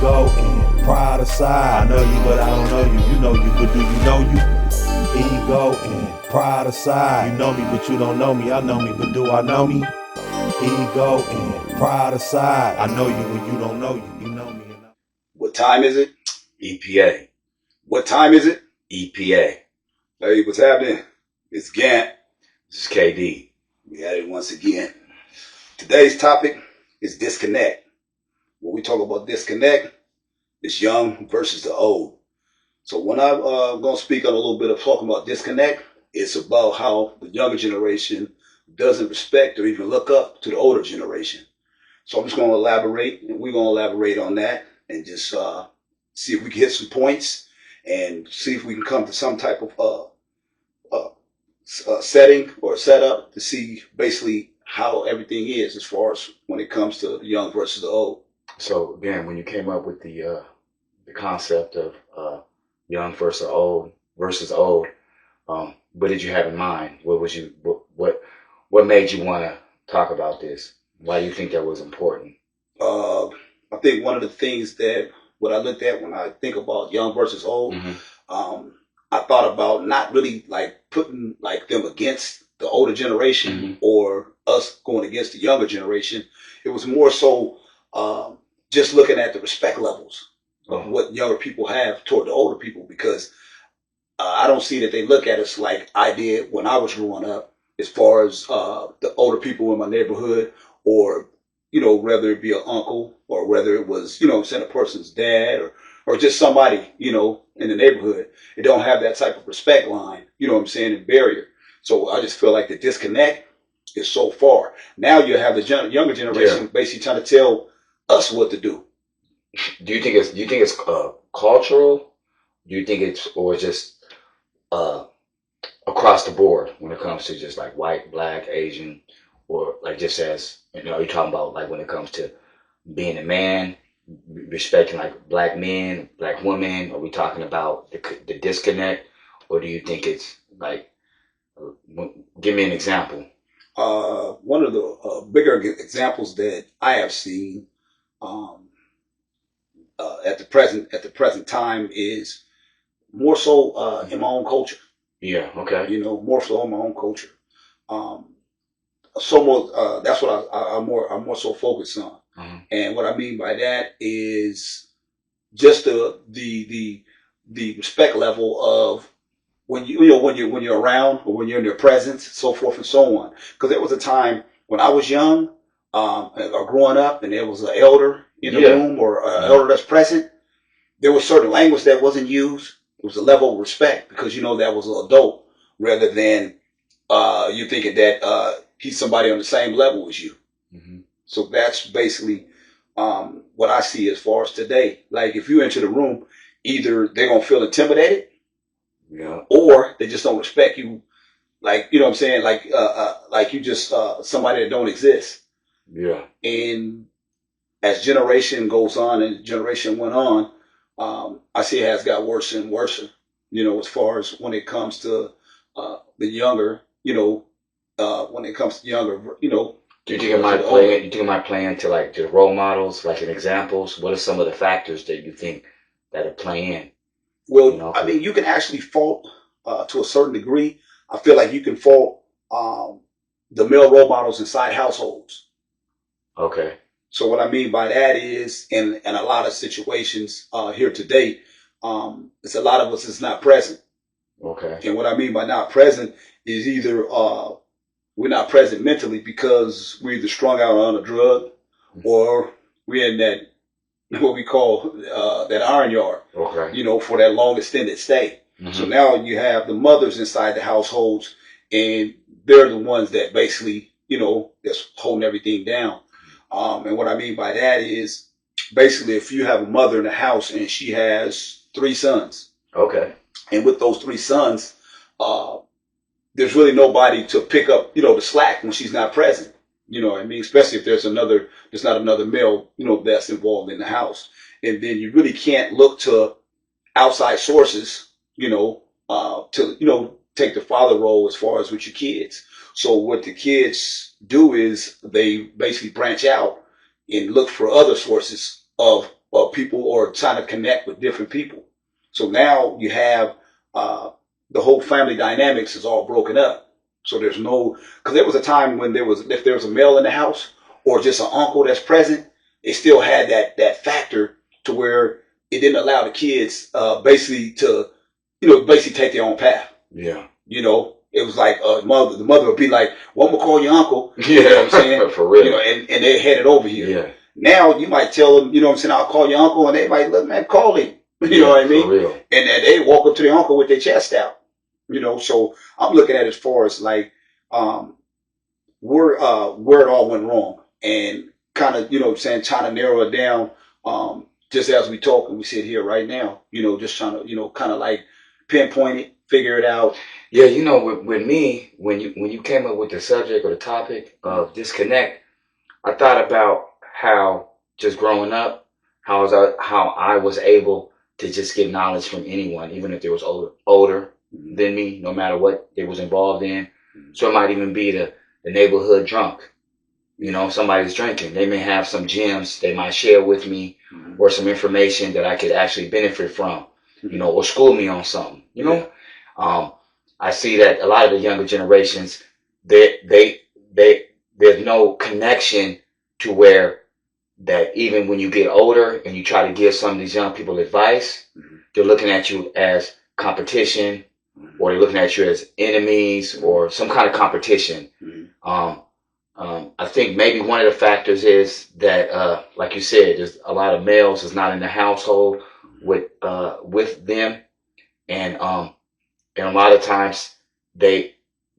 Ego and pride aside. I know you, but I don't know you. You know you, but do you know you? Ego and pride aside. You know me, but you don't know me. I know me, but do I know me? Ego and pride aside. I know you when you don't know you. You know me. What time is it? EPA. What time is it? EPA. Hey, what's happening? It's Gant. This is KD. We at it once again. Today's topic is disconnect. When we talk about disconnect, it's young versus the old. So when I'm going to speak on a little bit of talking about disconnect, it's about how the younger generation doesn't respect or even look up to the older generation. So I'm just going to elaborate, and we're going to elaborate on that and just see if we can hit some points and see if we can come to some type of setting or setup to see basically how everything is as far as when it comes to the young versus the old. So again, when you came up with the concept of young versus old, what did you have in mind? What made you want to talk about this? Why do you think that was important? I think one of the things that what I looked at when I think about young versus old, I thought about not really like putting like them against the older generation or us going against the younger generation. It was more so just looking at the respect levels of what younger people have toward the older people, because I don't see that they look at us like I did when I was growing up, as far as the older people in my neighborhood, or whether it be an uncle or whether it was a person's dad or just somebody in the neighborhood. It don't have that type of respect line, and barrier. So I just feel like the disconnect is so far. Now you have the younger generation basically trying to tell us what to do. Do you think it's cultural? Do you think it's or just across the board when it comes to just like white, black, Asian, or like just as you're talking about like when it comes to being a man, respecting like black men, black women? Are we talking about the disconnect, or do you think it's like? Give me an example. One of the bigger examples that I have seen at the present time is more so in my own culture. Yeah. Okay. More so in my own culture. So more. That's what I'm more so focused on. And what I mean by that is just the respect level of when when you're around or when you're in their presence, so forth and so on. Because there was a time when I was young or growing up, and there was an elder in the room or an elder that's present. There was certain language that wasn't used. It was a level of respect because that was an adult, rather than you thinking that he's somebody on the same level as you. So that's basically what I see as far as today. Like if you enter the room, either they're gonna feel intimidated, or they just don't respect you. Like what I'm saying, like you just somebody that don't exist. Yeah. And as generation goes on and generation went on, I see it has got worse and worse. As far as when it comes to the younger, when it comes to younger, Do you think it might play? You think it might play into like the role models, like in examples? What are some of the factors that you think that it play in? Well, I mean, you can actually fault to a certain degree. I feel like you can fault the male role models inside households. Okay. So what I mean by that is, in a lot of situations here today, it's a lot of us is not present. Okay. And what I mean by not present is either we're not present mentally because we're either strung out on a drug, or we're in that what we call that iron yard. Okay. For that long extended stay. So now you have the mothers inside the households, and they're the ones that basically that's holding everything down. And what I mean by that is basically if you have a mother in the house and she has 3 sons. Okay. And with those 3 sons, there's really nobody to pick up, the slack when she's not present. You know what I mean? Especially if there's not another male, that's involved in the house. And then you really can't look to outside sources, to, take the father role as far as with your kids. So what the kids do is they basically branch out and look for other sources of people or trying to connect with different people. So now you have the whole family dynamics is all broken up. So there's no, because there was a time when if there was a male in the house or just an uncle that's present, it still had that factor to where it didn't allow the kids basically to, basically take their own path. Yeah. It was like the mother would be like, well, I'm going to call your uncle. Yeah. You know what I'm saying? For real. And they headed over here. Yeah. Now you might tell them, I'll call your uncle, and they might look, man, call him. You know what I mean? For real. And they walk up to their uncle with their chest out. So I'm looking at it as far as like where it all went wrong, and kind of, trying to narrow it down. Just as we talk and we sit here right now, just trying to, kind of like pinpoint it, figure it out. Yeah, with me, when you came up with the subject or the topic of disconnect, I thought about how just growing up, how I was able to just get knowledge from anyone, even if they was older than me, no matter what they was involved in. So it might even be the neighborhood drunk. Somebody's drinking. They may have some gems they might share with me, or some information that I could actually benefit from, or school me on something. I see that a lot of the younger generations, there's no connection to where that even when you get older and you try to give some of these young people advice, they're looking at you as competition, or they're looking at you as enemies or some kind of competition. I think maybe one of the factors is that, like you said, there's a lot of males is not in the household with them, and a lot of times they've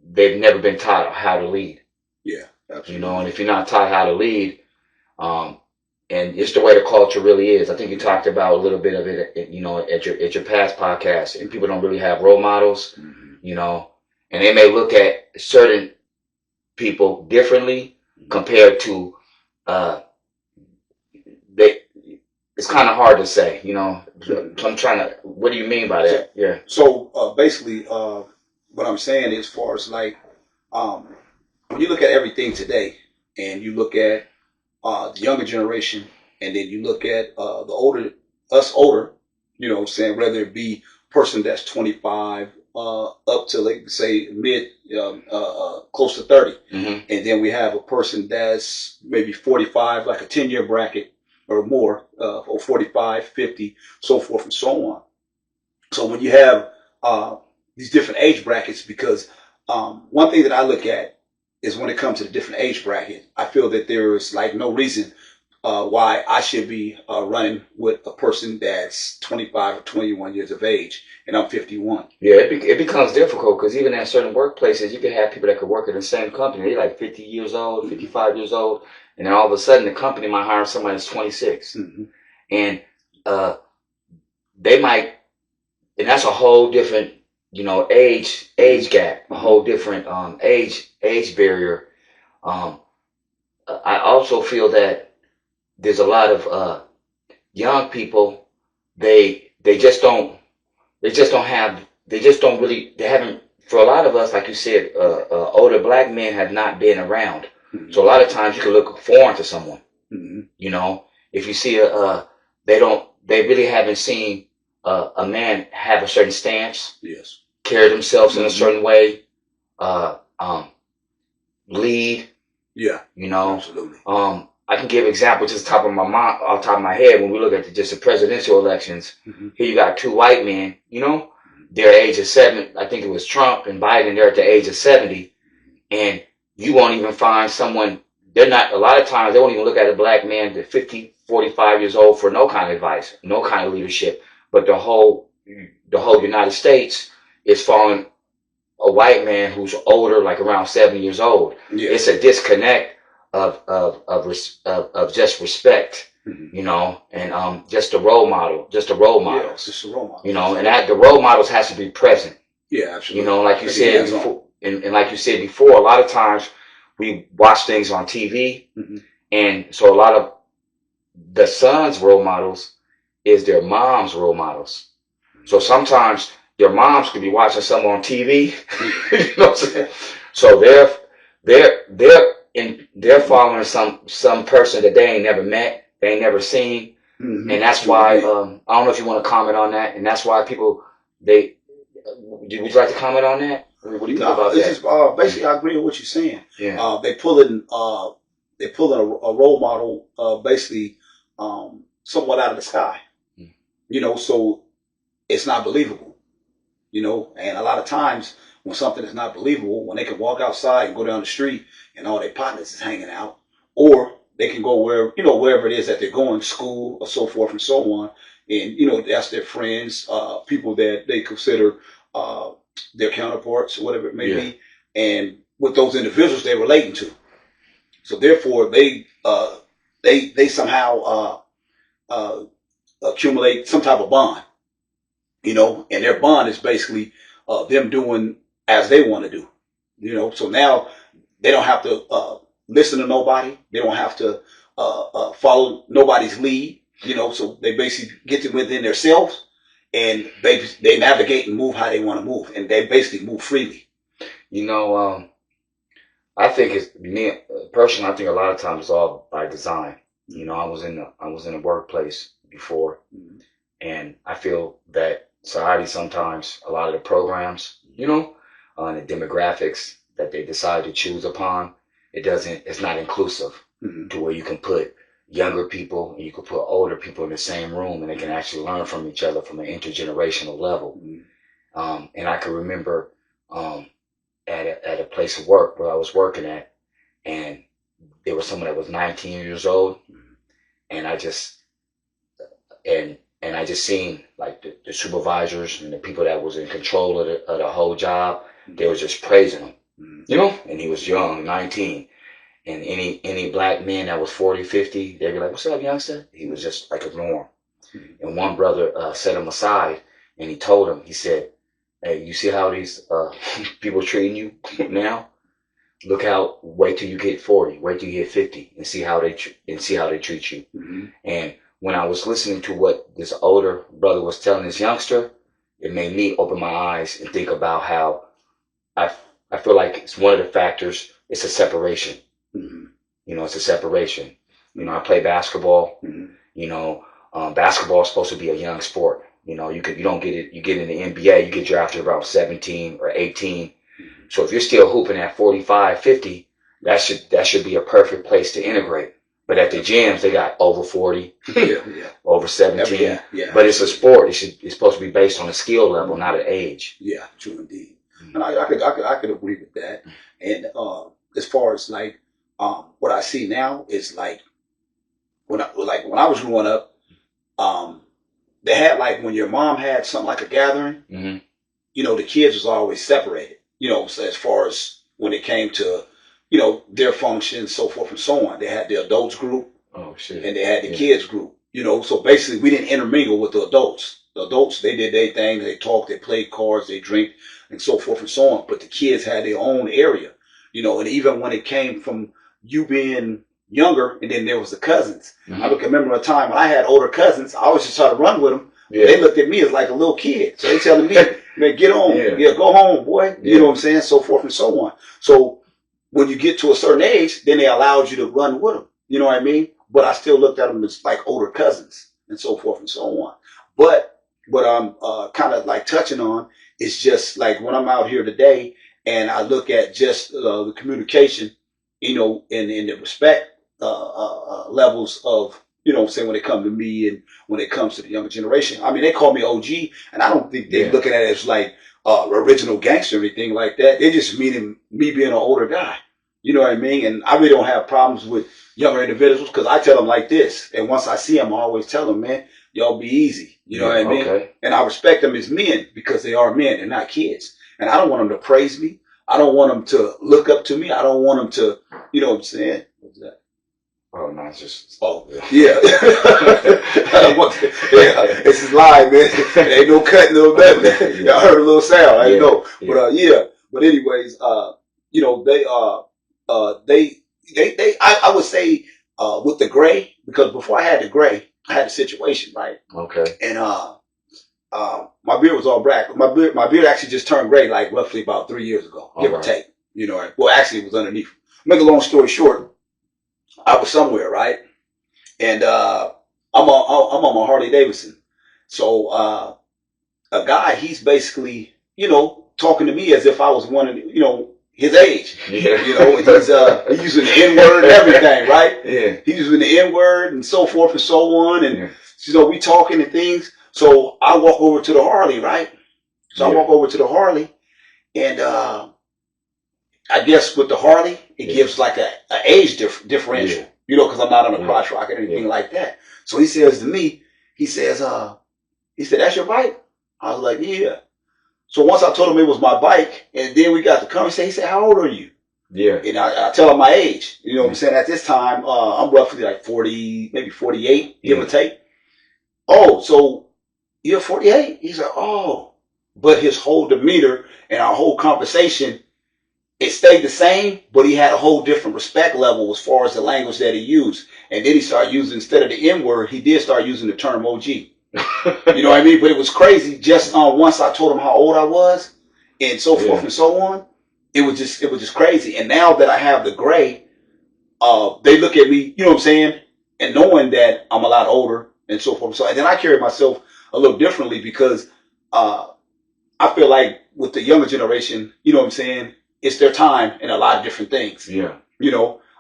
never been taught how to lead. Yeah, absolutely. And if you're not taught how to lead, and it's the way the culture really is. I think you talked about a little bit of it, at your past podcast, and people don't really have role models, and they may look at certain people differently compared to it's kind of hard to say, So I'm trying to. What do you mean by that? Yeah. So basically, what I'm saying is, as far as like, when you look at everything today, and you look at the younger generation, and then you look at the older, saying whether it be person that's 25 up to like say mid, close to 30, and then we have a person that's maybe 45, like a 10-year bracket or more, or 45, 50, so forth and so on. So when you have these different age brackets, because one thing that I look at is when it comes to the different age bracket, I feel that there is like no reason why I should be running with a person that's 25 or 21 years of age, and I'm 51. Yeah, it becomes difficult because even at certain workplaces, you can have people that could work in the same company. They're like 50 years old, 55 years old, and then all of a sudden the company might hire somebody that's 26. And they might, and that's a whole different, age gap, a whole different age barrier. I also feel that there's a lot of young people. They just don't really. They haven't. For a lot of us, like you said, older black men have not been around. So a lot of times you can look foreign to someone. If you see they really haven't seen a man have a certain stance, yes, carry themselves in a certain way, lead. Yeah, absolutely. I can give examples just off the top of my head. When we look at just the presidential elections, here you got two white men. They're age of 7. I think it was Trump and Biden. They're at the age of 70, and you won't even find someone. They're not. A lot of times they won't even look at a black man that's 50, 45 years old for no kind of advice, no kind of leadership. But the whole United States is following a white man who's older, like around 70 years old. Yeah. It's a disconnect of just respect, and just a role model, just a role model. Yeah, just a role model. And that the role models has to be present. Yeah, absolutely. Like you said before, and like you said before, a lot of times we watch things on TV, and so a lot of the son's role models is their mom's role models. So sometimes your moms could be watching something on TV, you know what I'm saying? So they're following some person that they ain't never met, they ain't never seen. Mm-hmm. And that's why, I don't know if you want to comment on that, and that's why people, would you like to comment on that? What do you think about that? Just, basically, I agree with what you're saying. Yeah. They pulling a role model, basically, somewhat out of the sky. So it's not believable. And a lot of times when something is not believable, when they can walk outside and go down the street and all their partners is hanging out, or they can go wherever it is that they're going, school or so forth and so on, and that's their friends, people that they consider their counterparts, whatever it may be, and with those individuals they're relating to. So therefore, they somehow accumulate some type of bond, and their bond is basically them doing as they want to do. So now they don't have to listen to nobody. They don't have to follow nobody's lead. So they basically get to within themselves, and they navigate and move how they want to move, and they basically move freely. I think it's me personally. I think a lot of times it's all by design. I was in a workplace before, and I feel that society sometimes a lot of the programs, and the demographics that they decide to choose upon, it's not inclusive to where you can put younger people and you can put older people in the same room and they can actually learn from each other from an intergenerational level. And I can remember at a place of work where I was working at, and there was someone that was 19 years old, and I just seen like the supervisors and the people that was in control of the whole job, they were just praising him, and he was young, 19. And any black man that was 40, 50, they'd be like, "What's up, youngster?" He was just like a norm. And one brother set him aside, and he told him, he said, "Hey, you see how these people treating you now? Wait till you get 40, wait till you hit 50, and see how they treat you." And when I was listening to what this older brother was telling this youngster, it made me open my eyes and think about how I feel like it's one of the factors. It's a separation. It's a separation. I play basketball. Basketball is supposed to be a young sport. You don't get it. You get in the NBA, you get drafted around 17 or 18. So if you're still hooping at 45, 50, that should be a perfect place to integrate. But at the gyms, they got over 40, over 17. But it's a sport. It's supposed to be based on a skill level, not an age. Yeah, true indeed. And I could agree with that. And as far as like what I see now is like when I was growing up, they had like when your mom had something like a gathering, the kids was always separated. So as far as when it came to their functions, so forth and so on, they had the adults group, and they had the kids group. So basically we didn't intermingle with the adults. The adults, they did their thing, they talked, they played cards, they drank, and so forth and so on. But the kids had their own area, and even when it came from you being younger, and then there was the cousins. I can remember a time when I had older cousins, I always just try to run with them. They looked at me as like a little kid. So they telling me, "Man, get on, go home, boy." You know what I'm saying? So forth and so on. So when you get to a certain age, then they allowed you to run with them. You know what I mean? But I still looked at them as like older cousins and so forth and so on. But what I'm kind of like touching on is just like when I'm out here today and I look at just the communication, in the respect levels of, saying when it comes to me and when it comes to the younger generation. I mean, they call me OG, and I don't think they're looking at it as like original gangster or anything like that. They're just meaning me being an older guy. You know what I mean? And I really don't have problems with younger individuals because I tell them like this. And once I see them, I always tell them, "Man, y'all be easy." You know what I mean? Okay. And I respect them as men because they are men. They're not kids. And I don't want them to praise me. I don't want them to look up to me. I don't want them to, you know what I'm saying? What's that? Oh, no, it's just... Oh, yeah. It's just live, man. There ain't no cutting, no nothing. I heard a little sound. I didn't know. But, But anyways, I would say, with the gray, because before I had the gray, I had a situation, right? Okay. And, my beard was all black. My beard actually just turned gray, like roughly about 3 years ago, give or take. Well, actually, it was underneath. Make a long story short, I was somewhere, right? And I'm on my Harley Davidson. So a guy, he's basically, talking to me as if I was one of, his age. Yeah. And he's using the N word and everything, right? Yeah. He's using the N word and so forth and so on, and yeah. we talking and things. So I walk over to the Harley, right? So I walk over to the Harley, and I guess with the Harley, it gives like a age differential, because I'm not on a crotch rock or anything like that. So he says to me, he said, "That's your bike?" I was like, "Yeah." So once I told him it was my bike, and then we got the conversation, he said, "How old are you?" Yeah. And I tell him my age. You know what I'm saying? At this time, I'm roughly like 40, maybe 48, give or take. Oh, so you're 48? He's like, "Oh." But his whole demeanor and our whole conversation, it stayed the same, but he had a whole different respect level as far as the language that he used. And then he started using, instead of the N word, he did start using the term OG. You know what I mean? But it was crazy. Just once I told him how old I was, and so forth and so on, it was just crazy. And now that I have the gray, they look at me, you know what I'm saying, and knowing that I'm a lot older and so forth. So, and then I carry myself a little differently because I feel like with the younger generation, you know what I'm saying, it's their time in a lot of different things. Yeah.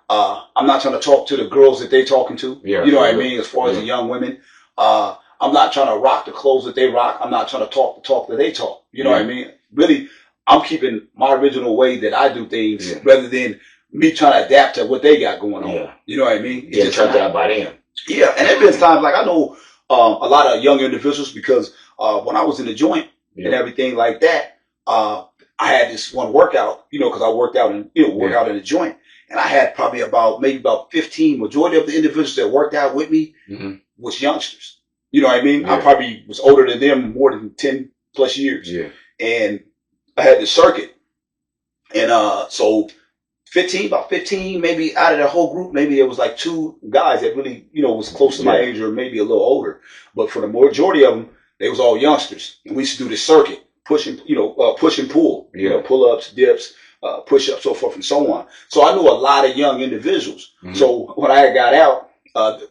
I'm not trying to talk to the girls that they're talking to. Yeah, you know what I mean? As far as the young women, I'm not trying to rock the clothes that they rock. I'm not trying to talk the talk that they talk. You know what I mean? Really, I'm keeping my original way that I do things rather than me trying to adapt to what they got going on. Yeah. You know what I mean? It's just turned out by them. Yeah, and there been times like I know a lot of young individuals because when I was in the joint and everything like that, I had this one workout, because I worked out in workout in the joint, and I had probably maybe about 15. Majority of the individuals that worked out with me was youngsters. You know what I mean? I probably was older than them more than 10 plus years. Yeah. And I had this circuit, and so about 15, maybe out of the whole group, maybe there was like 2 guys that really, was close to my age or maybe a little older. But for the majority of them, they was all youngsters. And we used to do this circuit, push and pull, pull-ups, dips, push-ups, so forth and so on. So I knew a lot of young individuals. So when I got out,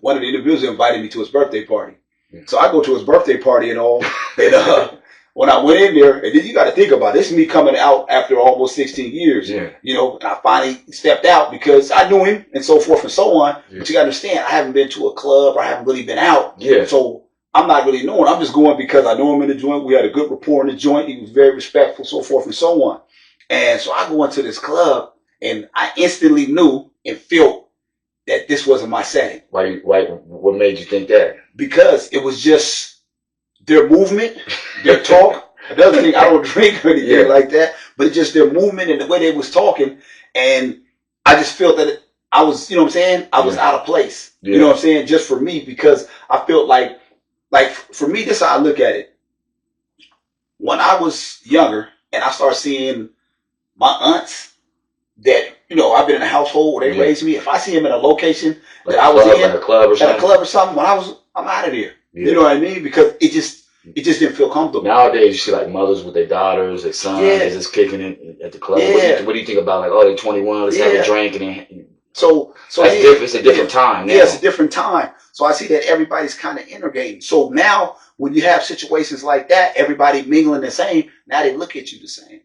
one of the individuals invited me to his birthday party. So I go to his birthday party and all, and when I went in there, and then you got to think about it, this is me coming out after almost 16 years. And I finally stepped out because I knew him and so forth and so on. But you got to understand, I haven't been to a club or I haven't really been out. So I'm not really knowing. I'm just going because I know him in the joint. We had a good rapport in the joint. He was very respectful, so forth and so on. And so I go into this club and I instantly knew and felt that this wasn't my setting. Why? What made you think that? Because it was just their movement, their talk. Another thing, I don't drink or anything like that, but just their movement and the way they was talking. And I just felt that I was, you know what I'm saying? I was out of place. You know what I'm saying? Just for me, because I felt like for me, this is how I look at it. When I was younger and I started seeing my aunts that, I've been in a household where they raised me. If I see them in a location that I was in, like a club or something, I'm out of there. You know what I mean? Because it just didn't feel comfortable. Nowadays, you see like mothers with their daughters, their sons, they're just kicking it at the club. What do you think about they're 21, let's have a drink, and so that's different. It's a different time now. Yeah, it's a different time. So I see that everybody's kind of integrating. So now when you have situations like that, everybody mingling the same, now they look at you the same.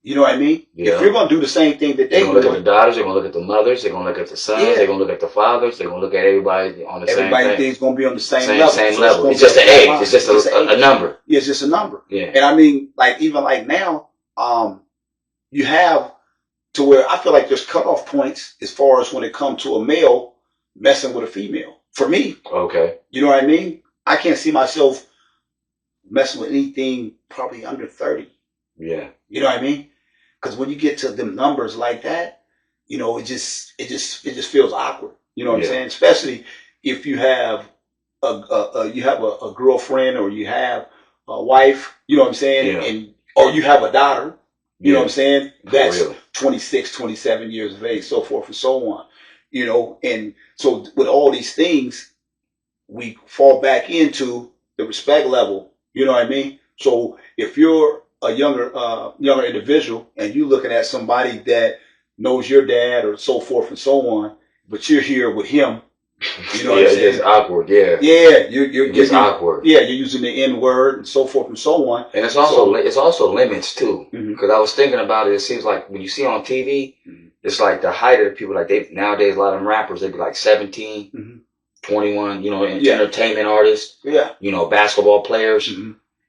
You know what I mean? Yeah. If you're going to do the same thing that they're going to look at the daughters, they're going to look at the mothers, they're going to look at the sons, they're going to look at the fathers, they're going to look at everybody on the same thing. Everybody's going to be on the same level. Same level. It's just an age. It's just a number. Yeah, it's just a number. Yeah. And I mean, even now, you have to where I feel like there's cutoff points as far as when it comes to a male messing with a female. For me. Okay. You know what I mean? I can't see myself messing with anything probably under 30. Yeah. You know what I mean? Because when you get to them numbers like that, it just feels awkward. You know what I'm saying? Especially if you have a girlfriend or you have a wife. You know what I'm saying? Or you have a daughter. You know what I'm saying? That's 26, 27 years of age, so forth and so on. And so with all these things, we fall back into the respect level. You know what I mean? So if you're a younger individual and you looking at somebody that knows your dad or so forth and so on, but you're here with him You know what I'm saying? It's awkward. Yeah. Yeah, you're awkward. Yeah, you're using the N word and so forth and so on. And it's also limits too. Because I was thinking about it. It seems like when you see on TV, it's like the height of the people. Like nowadays, a lot of them rappers, they be like 17, 21. You know, entertainment artists. Yeah. You know, basketball players,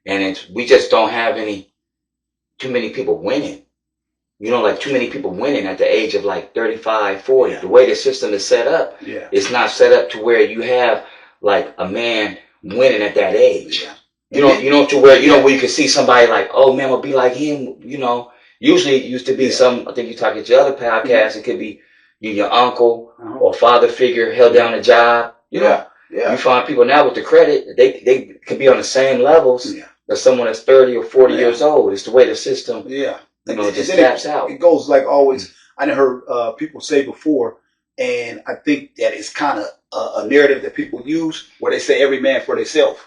and we just don't have too many people winning. You know, like too many people winning at the age of like 35, 40. Yeah. The way the system is set up, it's not set up to where you have like a man winning at that age. Yeah. You know to where where you can see somebody like, oh man, I'll be like him. You know, usually it used to be I think you talk at your other podcast, it could be your uncle or father figure held down a job. You know, you find people now with the credit, they could be on the same levels as someone that's 30 or 40 years old. It's the way the system. Yeah. You know, it just taps out. It goes like always. I heard people say before, and I think that it's kind of a narrative that people use where they say every man for themselves.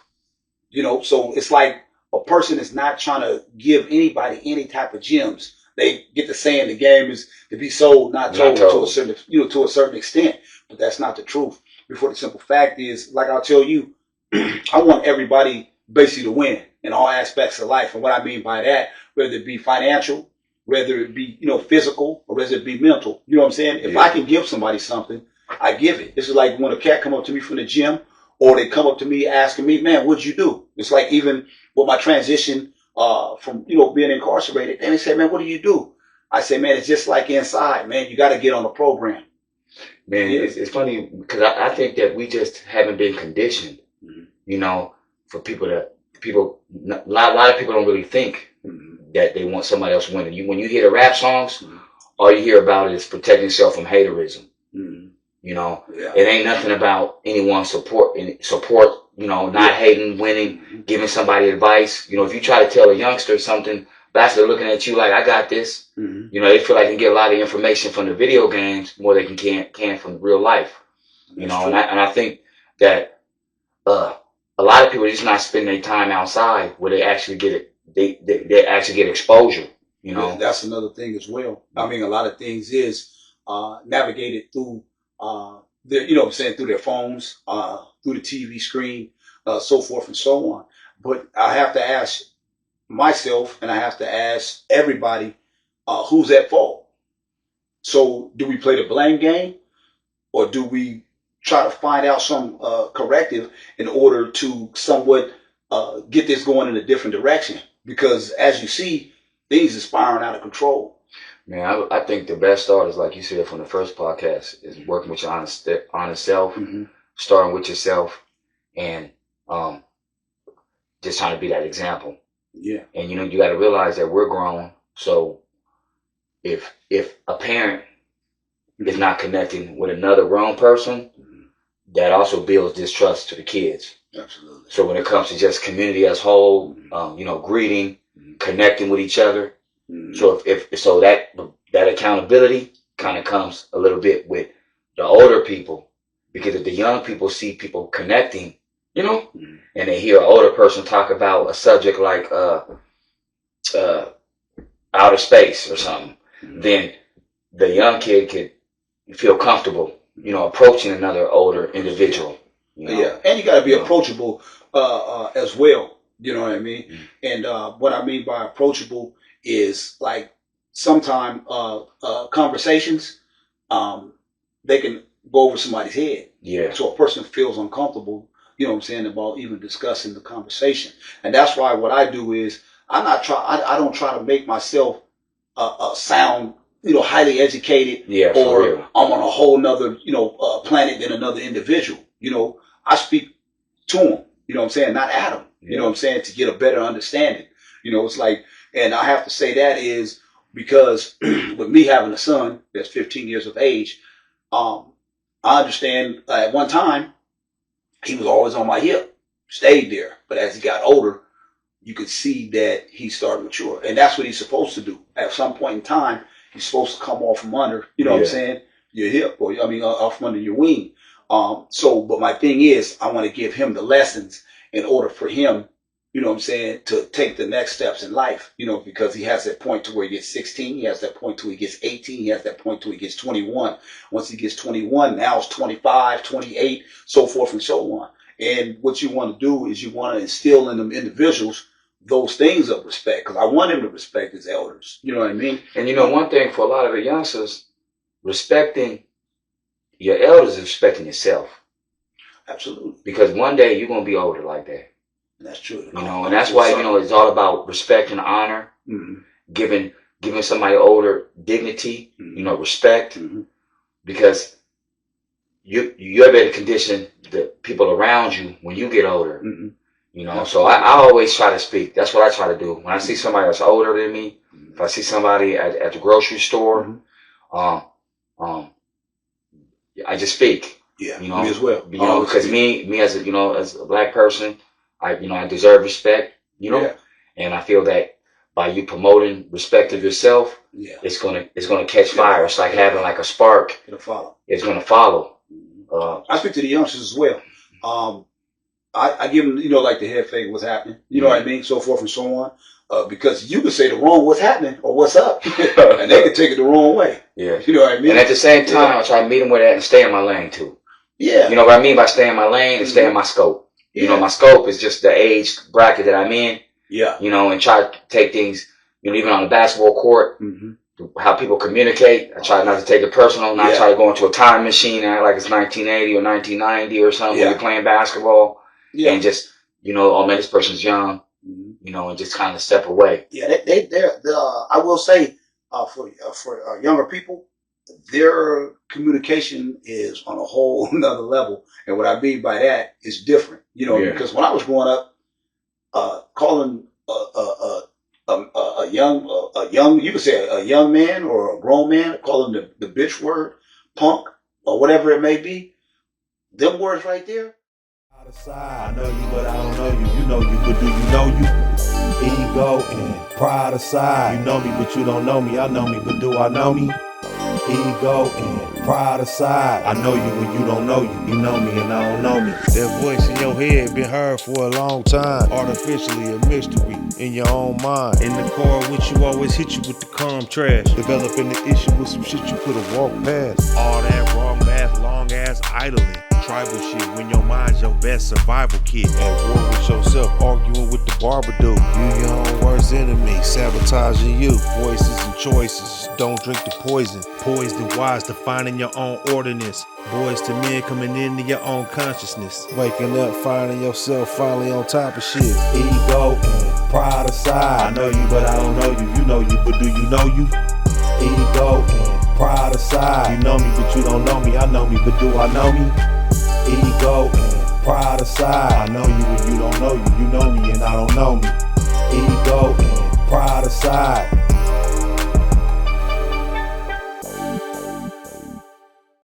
You know, so it's like a person is not trying to give anybody any type of gems. They get the saying the game is to be sold, not told. To a certain, to a certain extent, but that's not the truth. Before the simple fact is, like I'll tell you, I want everybody basically to win in all aspects of life. And what I mean by that, whether it be financial, whether it be, physical, or whether it be mental. You know what I'm saying? If I can give somebody something, I give it. This is like when a cat come up to me from the gym, or they come up to me asking me, man, what'd you do? It's like even with my transition from, being incarcerated, and they say, man, what do you do? I say, man, it's just like inside, man. You got to get on the program. Man, it's funny because I think that we just haven't been conditioned, for a lot of people don't really think that they want somebody else winning. When you hear the rap songs, all you hear about is protecting yourself from haterism. It ain't nothing about anyone support, not hating, winning, giving somebody advice. If you try to tell a youngster something, they're looking at you like, I got this. They feel like they can get a lot of information from the video games more than they can from real life. And I think that a lot of people are just not spending their time outside where they actually get it. They actually get exposure. Yeah, that's another thing as well. I mean, a lot of things is navigated through through their phones, through the TV screen, so forth and so on. But I have to ask myself, and I have to ask everybody, who's at fault? So do we play the blame game, or do we try to find out some corrective in order to somewhat get this going in a different direction? Because as you see, things are spiraling out of control. Man, I think the best start is, like you said from the first podcast, is working with your honest self, starting with yourself, and just trying to be that example. Yeah. And you got to realize that we're grown. So if a parent is not connecting with another grown person, that also builds distrust to the kids. Absolutely. So when it comes to just community as whole, greeting, connecting with each other. So so that accountability kind of comes a little bit with the older people, because if the young people see people connecting, and they hear an older person talk about a subject like outer space or something, then the young kid could feel comfortable, approaching another older individual. Yeah, and you got to be approachable as well. You know what I mean? And what I mean by approachable is like sometimes conversations, they can go over somebody's head. Yeah. So a person feels uncomfortable, about even discussing the conversation. And that's why what I do is I don't try to make myself sound, highly educated, or I'm on a whole nother, planet than another individual. I speak to him, not at him. You know what I'm saying? To get a better understanding. It's like, and I have to say that is because with me having a son that's 15 years of age, I understand at one time he was always on my hip, stayed there. But as he got older, you could see that he started to mature. And that's what he's supposed to do. At some point in time, he's supposed to come off from under, what I'm saying, your hip, or off from under your wing. But my thing is, I want to give him the lessons in order for him, you know what I'm saying, to take the next steps in life, you know, because he has that point to where he gets 16, he has that point to where he gets 18, he has that point to where he gets 21. Once he gets 21, now it's 25, 28, so forth and so on. And what you want to do is you want to instill in them individuals those things of respect, because I want him to respect his elders. You know what I mean? And you know, one thing for a lot of the youngsters, respecting your elders is respecting yourself. Absolutely. Because one day you're going to be older like that. That's true. You know, and that's why, you know, it's all about respect and honor, giving somebody older dignity, you know, respect, because you're able to condition the people around you when you get older. You know, so I always try to speak. That's what I try to do. When I see somebody that's older than me, if I see somebody at the grocery store, I just speak. Yeah, you know, me as well. You know, because me as a, you know, as a black person, I deserve respect. You know, and I feel that by you promoting respect of yourself, it's gonna catch fire. It's like having like a spark. It'll follow. It's gonna follow. I speak to the youngsters as well. I give them, you know, like the head fake, what's happening, you know what I mean, so forth and so on. Because you can say the wrong what's happening or what's up, and they can take it the wrong way. Yeah, you know what I mean. And at the same time, I try to meet them with that and stay in my lane too. Yeah, you know what I mean by stay in my lane and stay in my scope. You know, my scope is just the age bracket that I'm in. Yeah, you know, and try to take things, you know, even on the basketball court, how people communicate. I try not to take it personal, not try to go into a time machine and act like it's 1980 or 1990 or something when you're playing basketball. And just, you know, oh man, this person's young, you know, and just kind of step away. Yeah, they're I will say, for younger people, their communication is on a whole another level. And what I mean by that is different, you know, because when I was growing up, calling a young, you could say a young man or a grown man, call him the bitch word, punk, or whatever it may be, them words right there. I know you, but I don't know you. You know you, but do you know you? Ego and pride aside. You know me, but you don't know me. I know me, but do I know me? Ego and pride aside. I know you when you don't know you. You know me and I don't know me. That voice in your head been heard for a long time. Artificially a mystery in your own mind. In the car with you, always hit you with the calm trash. Developing the issue with some shit you could've walked past. All that wrong math, long ass idling. Tribal shit when your mind's your best survival kit. At war with yourself, arguing with the barber dude. You your own worst enemy, sabotaging you. Voices and choices, don't drink the poison. Poised and wise, defining your own ordinance. Boys to men coming into your own consciousness. Waking up, finding yourself finally on top of shit. Ego and pride aside. I know you, but I don't know you. You know you, but do you know you? Ego and pride aside. You know me, but you don't know me. I know me, but do I know me? Ego and pride aside. I know you and you don't know you. You know me and I don't know me. Ego and pride aside.